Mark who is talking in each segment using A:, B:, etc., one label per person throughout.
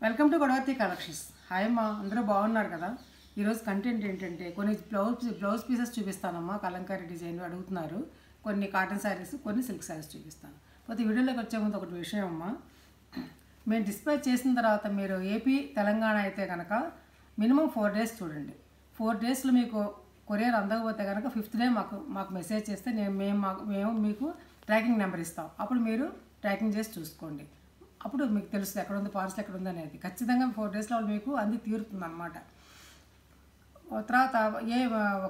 A: Welcome to Godavathi collections. Hi అమ్మా, అందరూ బాగున్నారు కదా. ఈరోజు కంటెంట్ ఏంటంటే కొన్ని బ్లౌజ్ పీసెస్ చూపిస్తానమ్మా. కలంకారీ డిజైన్ అడుగుతున్నారు. కొన్ని కాటన్ శారీస్, కొన్ని సిల్క్ శారీస్ చూపిస్తాను. పోతే వీడియోలోకి వచ్చే ముందు ఒకటి విషయం అమ్మా, మేము డిస్పాచ్ చేసిన తర్వాత మీరు ఏపీ తెలంగాణ అయితే కనుక మినిమం 4 days చూడండి. 4 daysలో మీకు కొరియర్ అందకపోతే కనుక 5th day మాకు మెసేజ్ చేస్తే మేము మీకు ట్రాకింగ్ నెంబర్ ఇస్తాం. అప్పుడు మీరు ట్రాకింగ్ చేసి చూసుకోండి. అప్పుడు మీకు తెలుస్తుంది ఎక్కడ ఉంది పార్సల్, ఎక్కడ ఉంది అనేది. ఖచ్చితంగా 4 daysలో మీకు అంది తీరుతుంది అన్నమాట. తర్వాత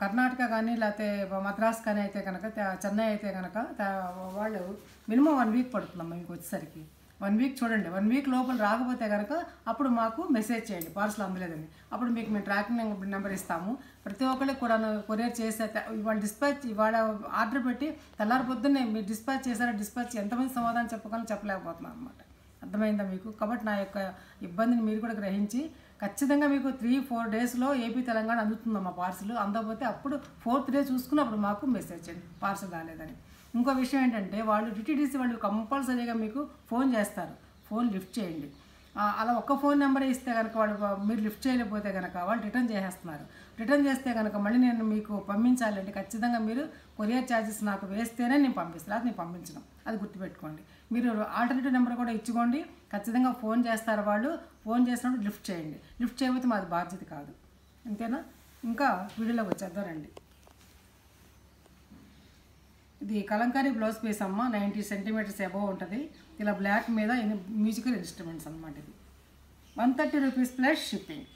A: కర్ణాటక కానీ లేకపోతే మద్రాస్ కానీ అయితే కనుక, చెన్నై అయితే కనుక వాళ్ళు మినిమం 1 week పడుతుందమ్మా మీకు వచ్చేసరికి. 1 week చూడండి. 1 week లోపల రాకపోతే కనుక అప్పుడు మాకు మెసేజ్ చేయండి పార్సల్ అందలేదని. అప్పుడు మీకు మేము ట్రాకింగ్ నెంబర్ ఇస్తాము. ప్రతి ఒక్కరికి కూడా కొరియర్ చేసే ఇవాళ ఆర్డర్ పెట్టి తెల్లారి పొద్దున్నే మీరు డిస్పాచ్ చేశారా, డిస్పాచ్ ఎంతమంది సమాధానం చెప్పలేకపోతున్నాం అనమాట. అర్థమైందా మీకు? కాబట్టి నా యొక్క ఇబ్బందిని మీరు కూడా గ్రహించి ఖచ్చితంగా మీకు 3-4 daysలో ఏపీ తెలంగాణ అందుతుందమ్మా పార్సల్. అందకపోతే అప్పుడు 4th day చూసుకుని అప్పుడు మాకు మెసేజ్ చేయండి పార్సల్ రాలేదని. ఇంకో విషయం ఏంటంటే వాళ్ళు టీటీడీసీ వాళ్ళు కంపల్సరీగా మీకు ఫోన్ చేస్తారు. ఫోన్ లిఫ్ట్ చేయండి. అలా ఒక్క ఫోన్ నెంబరే ఇస్తే కనుక వాళ్ళు మీరు లిఫ్ట్ చేయలేకపోతే కనుక వాళ్ళు రిటర్న్ చేసేస్తున్నారు. రిటర్న్ చేస్తే కనుక మళ్ళీ నేను మీకు పంపించాలంటే ఖచ్చితంగా మీరు కొరియర్ ఛార్జెస్ నాకు వేస్తేనే నేను పంపిస్తాను, అది నేను పంపించడం. అది గుర్తుపెట్టుకోండి. మీరు ఆల్టర్నేటివ్ నెంబర్ కూడా ఇచ్చుకోండి. ఖచ్చితంగా ఫోన్ చేస్తారు వాళ్ళు. ఫోన్ చేసినప్పుడు లిఫ్ట్ చేయండి. లిఫ్ట్ చేయకపోతే మాది బాధ్యత కాదు. అంతేనా? ఇంకా వీడియోలోకి వచ్చేద్దారండి. ఇది కలంకారీ బ్లౌజ్ పీస్ అమ్మ. 90 centimeters అబవ్ ఉంటుంది. ఇలా బ్లాక్ మీద మ్యూజికల్ ఇన్స్ట్రుమెంట్స్ అనమాట. ఇది 130 rupees ప్లస్ షిప్పింగ్.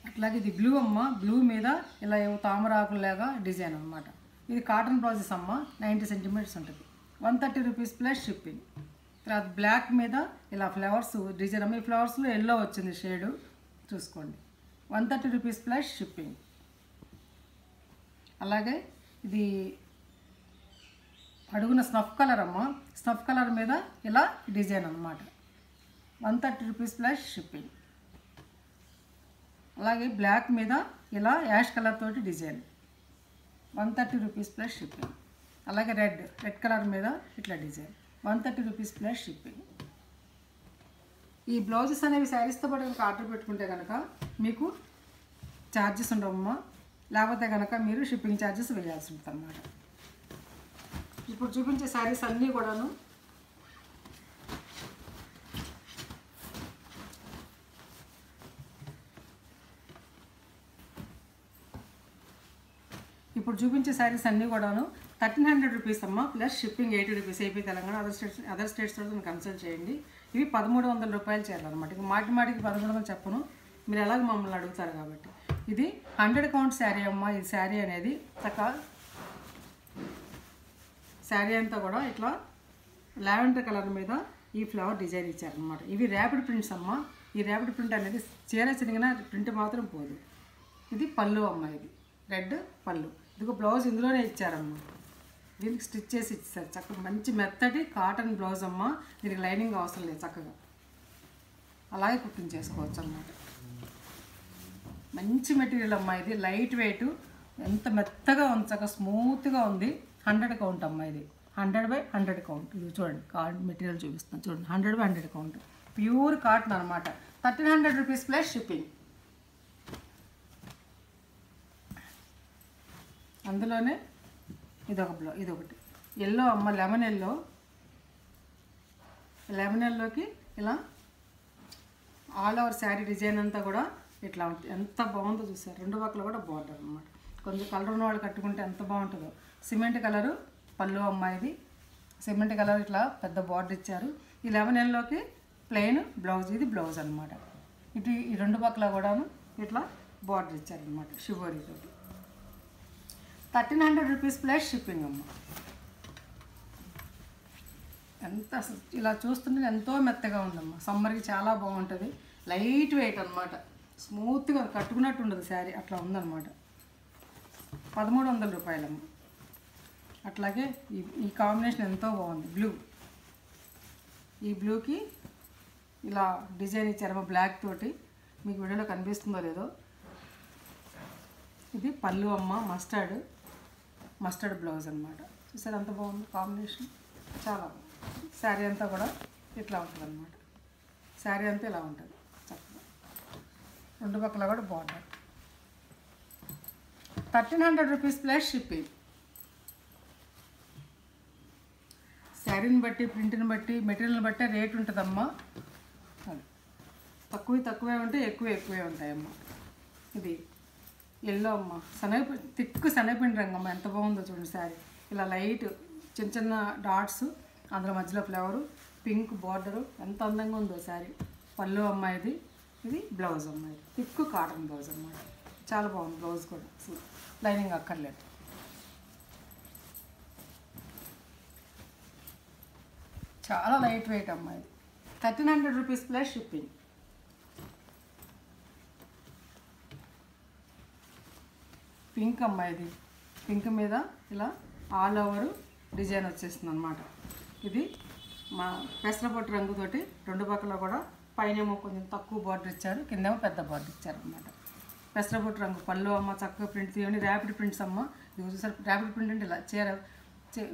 A: అట్లాగే ఇది బ్లూ అమ్మ. బ్లూ మీద ఇలా తామరాకులాగా డిజైన్ అనమాట. ఇది కాటన్ బ్లౌజెస్ అమ్మ. 90 centimeters ఉంటుంది. 130 rupees ప్లస్ షిప్పింగ్. తర్వాత బ్లాక్ మీద ఇలా ఫ్లవర్స్ డిజైన్ అమ్మ. ఈ ఫ్లవర్స్లో ఎల్లో వచ్చింది షేడు, చూసుకోండి. 130 rupees ప్లస్ షిప్పింగ్. అలాగే ఇది అడుగున స్నఫ్ కలర్ అమ్మ. స్నఫ్ కలర్ మీద ఇలా డిజైన్ అనమాట. 130 rupees ప్లస్ షిప్పింగ్. అలాగే బ్లాక్ మీద ఇలా యాష్ కలర్ తోటి డిజైన్. 130 rupees plus shipping. అలాగే రెడ్ కలర్ మీద ఇట్లా డిజైన్. 130 rupees plus shipping. ఈ బ్లౌజెస్ అనేవి శారీస్తో పాటు కనుక ఆర్డర్ పెట్టుకుంటే కనుక మీకు ఛార్జెస్ ఉండవమ్మా. లేకపోతే కనుక మీరు షిప్పింగ్ ఛార్జెస్ వేయాల్సి ఉంటుంది అన్నమాట. ఇప్పుడు చూపించే శారీస్ అన్నీ కూడాను $1,300 rupees అమ్మ. Plus shipping 80 rupees. AP Telangana other స్టేట్స్తో కన్సల్ట్ చేయండి. ఇవి $1,300 చేయాలన్నమాట. ఇక మాటికి 1,300 చెప్పను, మీరు ఎలాగ మమ్మల్ని అడుగుతారు కాబట్టి. ఇది 100 count శారీ అమ్మ. ఈ శారీ అనేది శారీ అంతా కూడా ఇట్లా లావెండర్ కలర్ మీద ఈ ఫ్లవర్ డిజైన్ ఇచ్చారనమాట. ఇవి ర్యాపిడ్ ప్రింట్స్ అమ్మ. ఈ ర్యాపిడ్ ప్రింట్ అనేది చీర చిరిగిన ప్రింట్ మాత్రం పోదు. ఇది పళ్ళు అమ్మ. ఇది రెడ్ పళ్ళు. ఇదిగో బ్లౌజ్ ఇందులోనే ఇచ్చారమ్మ. దీనికి స్టిచ్ చేసి ఇచ్చారు. చక్కగా మంచి మెత్తటి కాటన్ బ్లౌజ్ అమ్మ. దీనికి లైనింగ్ అవసరం లేదు, చక్కగా అలాగే కుట్టింగ్ చేసుకోవచ్చు అన్నమాట. మంచి మెటీరియల్ అమ్మ. ఇది లైట్ వెయిట్, ఎంత మెత్తగా ఉంది, చక్కగా స్మూత్గా ఉంది. 100 count అమ్మ. ఇది 100/100 count. ఇది చూడండి, కాటన్ మెటీరియల్ చూపిస్తాను చూడండి. 100/100 count ప్యూర్ కాటన్ అనమాట. 1,300 rupees ప్లస్ షిప్పింగ్. అందులోనే ఇదొకటి ఎల్లో అమ్మ. లెమన్ ఎల్లోకి ఇలా ఆల్ ఓవర్ శారీ డిజైన్ అంతా కూడా ఇట్లా ఉంటుంది. ఎంత బాగుందో చూసారు. 2 పక్కల కూడా బార్డర్ అనమాట. కొంచెం కలర్ ఉన్న వాళ్ళు కట్టుకుంటే ఎంత బాగుంటుందో. సిమెంట్ కలరు పళ్ళు అమ్మ. ఇది సిమెంట్ కలర్ ఇట్లా పెద్ద బార్డర్ ఇచ్చారు. ఈ లెమన్ ఎల్లోకి ప్లెయిన్ బ్లౌజ్. ఇది బ్లౌజ్ అనమాట. ఇటు ఈ 2 పక్కల కూడాను ఇట్లా బార్డర్ ఇచ్చారనమాట షిబోరీతో. 1,300 rupees ప్లస్ షిప్పింగ్ అమ్మ. ఎంత ఇలా చూస్తుంటే ఎంతో మెత్తగా ఉందమ్మా. సమ్మర్కి చాలా బాగుంటుంది. లైట్ వెయిట్ అనమాట. స్మూత్గా కట్టుకున్నట్టు ఉండదు శారీ, అట్లా ఉందన్నమాట. 1,300 రూపాయలమ్మ. అట్లాగే ఈ కాంబినేషన్ ఎంతో బాగుంది. బ్లూ, ఈ బ్లూకి ఇలా డిజైన్ ఇచ్చారమ్మ బ్లాక్ తోటి. మీకు వీడియోలో కనిపిస్తుందో లేదో. ఇది పళ్ళు అమ్మ. మస్టర్డ్ బ్లౌజ్ అనమాట. చూసారు ఎంత బాగుంది కాంబినేషన్, చాలా బాగుంది. శారీ అంతా కూడా ఇట్లా ఉంటుంది అన్నమాట. శారీ అంతా ఇలా ఉంటుంది చక్కగా. రెండు పక్కల కూడా బార్డర్. 1300 rupees plus shipping. శారీని బట్టి, ప్రింట్ని బట్టి, మెటీరియల్ని బట్టి రేట్ ఉంటుందమ్మా. అది తక్కువే ఉంటాయి, ఎక్కువే ఉంటాయమ్మా. ఇది ఎల్లో అమ్మ, తిక్కు శనగపిండి రంగమ్మ. ఎంత బాగుందో చూడండి శారీ. ఇలా లైట్ చిన్న చిన్న డాట్స్, అందులో మధ్యలో ఫ్లవరు, పింక్ బార్డరు, ఎంత అందంగా ఉందో శారీ. పళ్ళు అమ్మ ఇది. ఇది బ్లౌజ్ అమ్మ. ఇది తిక్కు కాటన్ బ్లౌజ్ అన్నమాట. చాలా బాగుంది బ్లౌజ్ కూడా, అసలు లైనింగ్ అక్కర్లేదు. చాలా లైట్ వెయిట్ అమ్మ. ఇది 1300 రూపీస్ ప్లస్ షిప్పింగ్. పింక్ అమ్మ. ఇది పింక్ మీద ఇలా ఆల్ ఓవర్ డిజైన్ వచ్చేస్తుంది అనమాట. ఇది మా పెసరపట్టు రంగుతోటి రెండు పక్కల కూడా పైనేమో కొంచెం తక్కువ బార్డర్ ఇచ్చారు, కిందేమో పెద్ద బార్డర్ ఇచ్చారు అనమాట. పెసరపట్టు రంగు పళ్ళు అమ్మ. చక్కగా ప్రింట్ తీయండి. ర్యాపిడ్ ప్రింట్స్ అమ్మ. ఇది చూసారు ర్యాపిడ్ ప్రింట్ అంటే ఇలా చీర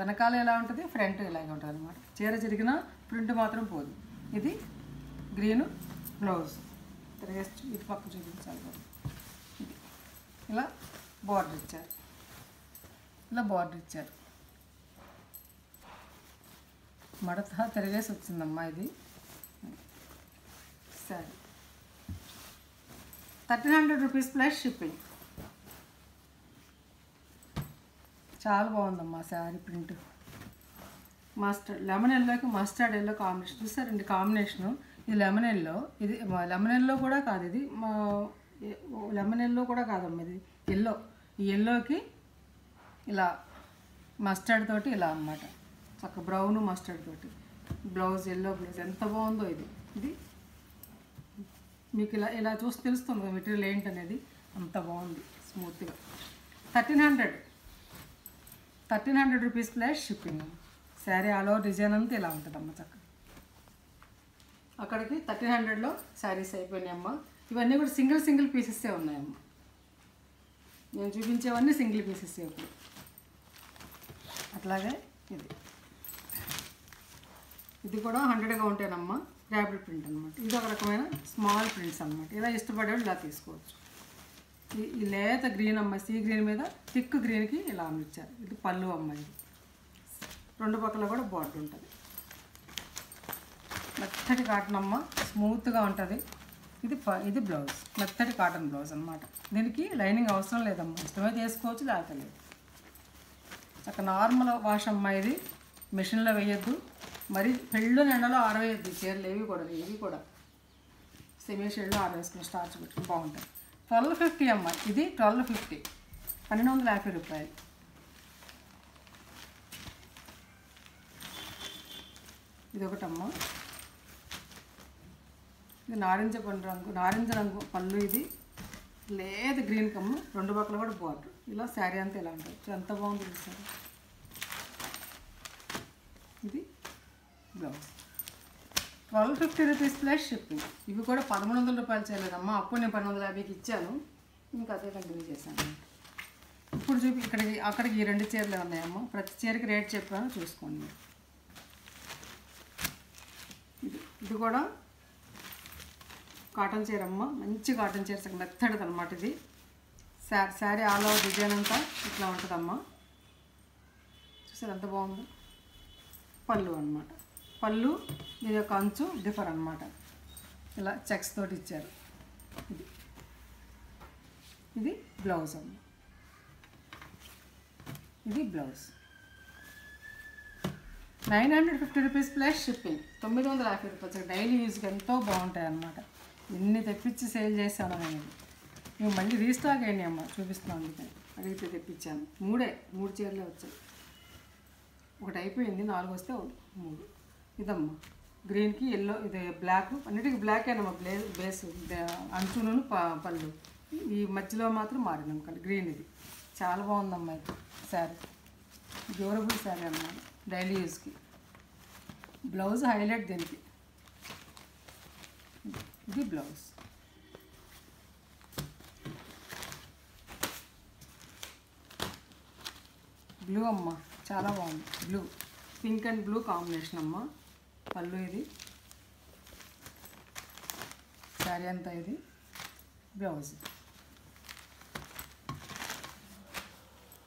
A: వెనకాల ఎలా ఉంటుంది, ఫ్రంట్ ఇలాగే ఉంటుంది అనమాట. చీర జరిగిన ప్రింట్ మాత్రం పోదు. ఇది గ్రీన్ బ్లౌజ్. తిరిగేసి ఇది పక్క చూపించాలి కదా. ఇది ఇలా బార్డర్ ఇచ్చారు, ఇలా బార్డర్ ఇచ్చారు. మడత తిరిగేసి వచ్చిందమ్మా. ఇది సరే. 1300 రూపీస్ ప్లస్ షిప్పింగ్. చాలా బాగుందమ్మా శారీ ప్రింట్. మస్టర్డ్ లెమన్ ఎల్లోకి మస్టర్డ్ ఎల్లో కాంబినేషన్ చూసారండి. కాంబినేషను ఇది లెమన్ ఎల్లో. ఇది లెమన్ ఎల్లో కూడా కాదు, ఇది లెమన్ ఎల్లో కూడా కాదమ్మా. ఇది ఎల్లో. ఈ ఎల్లోకి ఇలా మస్టర్డ్ తోటి ఇలా అన్నమాట. చక్క బ్రౌన్ మస్టర్డ్ తోటి బ్లౌజ్, ఎల్లో బ్లౌజ్. ఎంత బాగుందో ఇది. ఇది మీకు ఇలా చూసి తెలుస్తుంది కదా మెటీరియల్ ఏంటనేది. అంత బాగుంది స్మూత్గా. 1300 rupees plus shipping. Sari all over design అంతా ఇలా ఉంటుందమ్మ చక్కగా. అక్కడికి 1300లో శారీస్ అయిపోయినాయమ్మ. ఇవన్నీ కూడా సింగిల్ పీసెస్సే ఉన్నాయమ్మ. నేను చూపించేవన్నీ సింగిల్ పీసెస్ ఇప్పుడు. అట్లాగే ఇది కూడా 100గా ఉంటానమ్మా. ర్యాపిడ్ ప్రింట్ అనమాట. ఇది ఒక రకమైన స్మాల్ ప్రింట్స్ అనమాట. ఇలా ఇష్టపడేవాళ్ళు ఇలా తీసుకోవచ్చు. ఈ లేత గ్రీన్ అమ్మాయి, సీ గ్రీన్ మీద థిక్ గ్రీన్కి ఇలా అమ్మిచ్చారు. ఇది పళ్ళు అమ్మాయి. రెండు పక్కల కూడా బార్డర్ ఉంటుంది. మెత్తటి కాటన్ అమ్మ, స్మూత్గా ఉంటుంది. ఇది బ్లౌజ్, మెత్తటి కాటన్ బ్లౌజ్ అనమాట. దీనికి లైనింగ్ అవసరం లేదమ్మా. ఇష్టమైతే వేసుకోవచ్చు, లేకపోతే లేదు. చక్క నార్మల్ వాష్ అమ్మ. ఇది మిషన్లో వేయద్దు, మరి పెళ్ళు ఎండలో ఆరవేయద్దు. చీరలు ఏవి కూడా సెమీ షేడ్లో ఆరవేసుకుని స్టార్చ్ పెట్టుకుని బాగుంటుంది. 1250 అమ్మ. ఇది 1250, 1250 రూపాయలు. ఇది ఒకటమ్మ. ఇది నారింజ రంగు పళ్ళు. ఇది లేదు గ్రీన్ కమ్మ. రెండు పక్కల కూడా బార్డర్. ఇలా శారీ అంతా ఇలా ఉంటుంది. ఎంత బాగుంది చూసారు. ఇది బ్లౌజ్. 1250 rupees plus shipping. ఇవి కూడా 1300 రూపాయలు చేయలేదమ్మా. అప్పుడు నేను 1250కి ఇచ్చాను, ఇంకా అదే కంటిన్యూ చేశాను. ఇప్పుడు అక్కడికి ఈ రెండు చీరలే ఉన్నాయమ్మా. ప్రతి చీరకి రేట్ చెప్పాను, చూసుకోండి. ఇది కూడా కాటన్ చీర అమ్మ. మంచి కాటన్ చీర, మెత్తడిది అనమాట. ఇది శారీ ఆల్ ఓవర్ డిజైన్ అంతా ఇట్లా ఉంటుందమ్మా. చూసారు ఎంత బాగుందో. పళ్ళు అనమాట. పళ్ళు దీని యొక్క అంచు డిఫర్ అనమాట. ఇలా చెక్స్ తోటి ఇచ్చారు. ఇది బ్లౌజ్ అమ్మ. ఇది బ్లౌజ్. 950 rupees plus shipping. 950 రూపాయలు. డైలీ యూజ్కి ఎంతో బాగుంటాయి అన్నమాట. ఎన్ని తెప్పించి సేల్ చేశాను నేను. ఇవి మళ్ళీ రీస్టాక్ అయ్యాయి అమ్మ, చూపిస్తున్నాను. అందుకని అడిగితే తెప్పించాను. మూడు చీరలే వచ్చాయి. ఒకటి అయిపోయింది, 4 వస్తే 3. ఇదమ్మా గ్రీన్కి ఎల్లో, ఇది బ్లాక్. అన్నిటికీ బ్లాక్ అయినమ్మా. బేస్ అంచును పళ్ళు. ఈ మధ్యలో మాత్రం మారిందమ్మ కలర్ గ్రీన్. ఇది చాలా బాగుందమ్మా. ఇది శారీ డ్యూరబుల్ శారీ అన్నమాట, డైలీ యూస్కి. బ్లౌజ్ హైలైట్ దీనికి. ఇది బ్లౌజ్. బ్లూ అమ్మ, చాలా బాగుంది. Blue, pink and blue combination అమ్మ. పళ్ళు ఇది. శారీ అంతా. ఇది బ్లౌజ్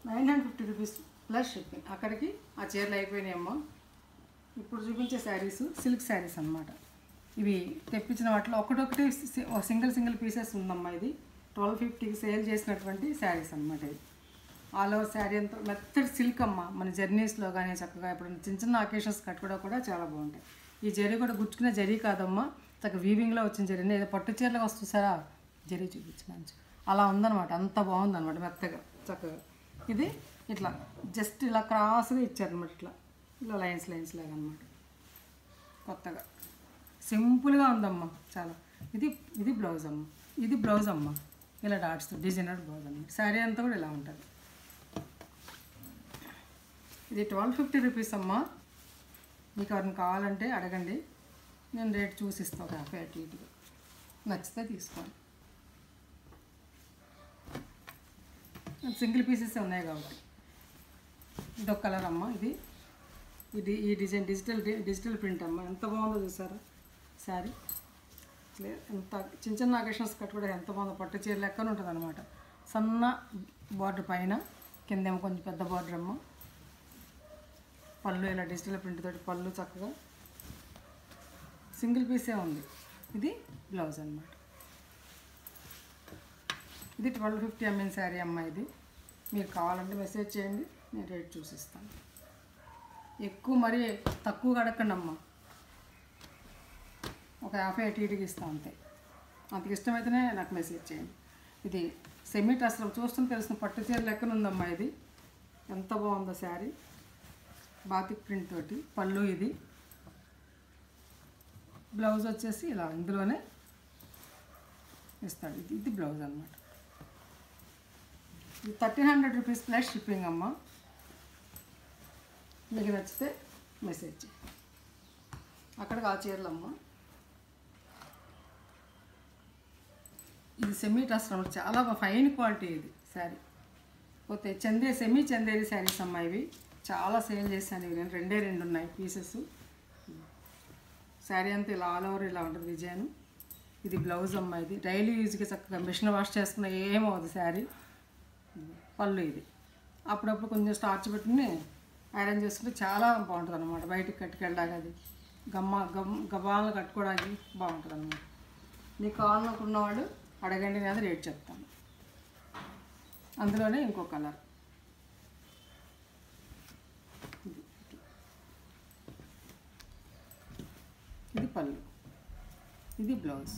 A: 950 రూపీస్ ప్లస్ షిప్పింగ్. అక్కడికి ఆ చీరలు అయిపోయినాయమ్మా. ఇప్పుడు చూపించే శారీస్ సిల్క్ శారీస్ అన్నమాట. ఇవి తెప్పించిన వాటిలో ఒకటొకటి సింగిల్ పీసెస్ ఉందమ్మా. ఇది 1250కి సేల్ చేసినటువంటి శారీస్ అన్నమాట. ఇది ఆల్ ఓవర్ శారీ అంతా మెత్తడి సిల్క్ అమ్మ. మన జర్నీస్లో కానీ చక్కగా ఇప్పుడు చిన్న అకేషన్స్ కట్టుకోవడం కూడా చాలా బాగుంటాయి. ఈ జరీ కూడా గుచ్చుకునే జరీ కాదమ్మా, చక్కగా వీవింగ్లో వచ్చిన జరీ. ఏదో పట్టు చీరలకు వస్తుంసారా జరీ చూపించడానికి అలా ఉందన్నమాట. అంత బాగుందన్నమాట మెత్తగా చక్కగా. ఇది ఇట్లా జస్ట్ ఇలా క్రాస్గా ఇచ్చారనమాట. ఇలా లైన్స్ లాగా అనమాట. కొత్తగా సింపుల్గా ఉందమ్మా చాలా. ఇది బ్లౌజ్ అమ్మ. ఇది బ్లౌజ్ అమ్మ. ఇలా డాట్స్ డిజైనర్ బ్లౌజ్ అమ్మ. శారీ అంతా కూడా ఇలా ఉంటుంది. ఇది 1250 రూపీస్ అమ్మ. మీకు ఎవరిని కావాలంటే అడగండి, నేను రేట్ చూసిస్తాను. ఒక 50 అటు ఇటుగా నచ్చితే తీసుకోండి. సింగిల్ పీసెస్ ఉన్నాయి కాబట్టి. ఇదొక కలర్ అమ్మ. ఈ డిజైన్ డిజిటల్ ప్రింట్ అమ్మ. ఎంత బాగుందో చూసారా శారీ. ఎంత చిన్న అకేషన్స్ కట్టుకోవడం ఎంత బాగుందో. పట్టు చీర లెక్కన ఉంటుంది అనమాట. సన్న బార్డర్ పైన, కిందేమో కొంచెం పెద్ద బార్డర్ అమ్మ. పళ్ళు ఇలా డిజిటల్ ప్రింట్ తోటి పళ్ళు చక్కగా సింగిల్ పీసే ఉంది. ఇది బ్లౌజ్ అన్నమాట. ఇది 1250 ఎంఎన్ శారీ అమ్మ. ఇది మీరు కావాలంటే మెసేజ్ చేయండి, నేను రేట్ చూసిస్తాను. ఎక్కువ మరీ తక్కువ అడగండి అమ్మ. ఒక 50 అటు ఇటుకి ఇస్తాను అంతే. అంతకు ఇష్టమైతేనే నాకు మెసేజ్ చేయండి. ఇది సెమీ టస్లో చూస్తుంటే తెలిసిన పట్టు చీర లెక్కన ఉందమ్మా. ఇది ఎంత బాగుందో శారీ. బాతిక్ ప్రింట్ తోటి పళ్ళు. ఇది బ్లౌజ్ వచ్చేసి ఇలా ఇందులోనే ఇస్తాడు. ఇది బ్లౌజ్ అన్నమాట. ఇది 1300 రూపీస్ ప్లస్ షిప్పింగ్ అమ్మ. మీకు నచ్చితే మెసేజ్ చేయండి. అక్కడికి ఆ చీరలు అమ్మ. ఇది సెమీ టస్ అన్నమాట. చాలా ఫైన్ క్వాలిటీ ఇది శారీ. పోతే సెమీ చందేరి శారీస్ అమ్మ. ఇవి చాలా సేల్ చేశాను. ఇవి నేను 2 ఉన్నాయి పీసెస్. శారీ అంతా ఇలా ఆల్ ఓవర్ ఇలా ఉంటుంది డిజైన్. ఇది బ్లౌజ్ అమ్మ. ఇది డైలీ యూజ్కి చక్కగా మిషన్ వాష్ చేసుకున్న ఏమవుతుంది శారీ. పళ్ళు. ఇది అప్పుడప్పుడు కొంచెం స్టార్చ్ పెట్టుకుని ఐరన్ చేసుకుంటే చాలా బాగుంటుంది అనమాట. బయటకు కట్టుకెళ్ళడానికి అది గబాలను కట్టుకోవడానికి బాగుంటుంది అనమాట. మీకు కావాలనుకున్న వాళ్ళు అడగండి, నేను రేట్ చెప్తాను. అందులోనే ఇంకో కలర్. ఇది పళ్ళు. ఇది బ్లౌజ్.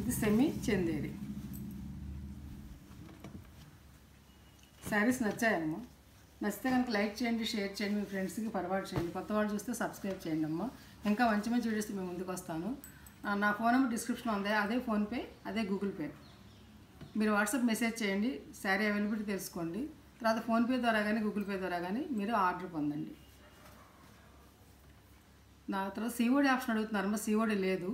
A: ఇది సెమీ చందేరి. శారీస్ నచ్చాయమ్మా. నచ్చితే కనుక లైక్ చేయండి, షేర్ చేయండి, మీ ఫ్రెండ్స్కి ఫార్వర్డ్ చేయండి. కొత్త వాళ్ళు చూస్తే సబ్స్క్రైబ్ చేయండి అమ్మ. ఇంకా మంచి వీడియోస్ మేము ముందుకు వస్తాను. నా ఫోన్ నెంబర్ డిస్క్రిప్షన్లో ఉంది. అదే ఫోన్పే, అదే గూగుల్ పే. మీరు వాట్సాప్ మెసేజ్ చేయండి, శారీ అవైలబిలిటీ తెలుసుకోండి. తర్వాత ఫోన్పే ద్వారా కానీ గూగుల్ పే ద్వారా కానీ మీరు ఆర్డర్ పొందండి. నా తర్వాత సిఓడి ఆప్షన్ అడుగుతున్నారమ్మా. సిఓడి లేదు,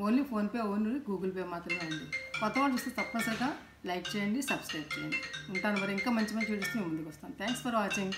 A: only PhonePe, only Google pay మాత్రమే ఉంది. కొత్త వాళ్ళు చూస్తే తప్పనిసరిగా లైక్ చేయండి, సబ్స్క్రైబ్ చేయండి. ఉంటాను మరి. ఇంకా మంచి వీడియోస్ మేము ముందుకు వస్తాను. Thanks for watching.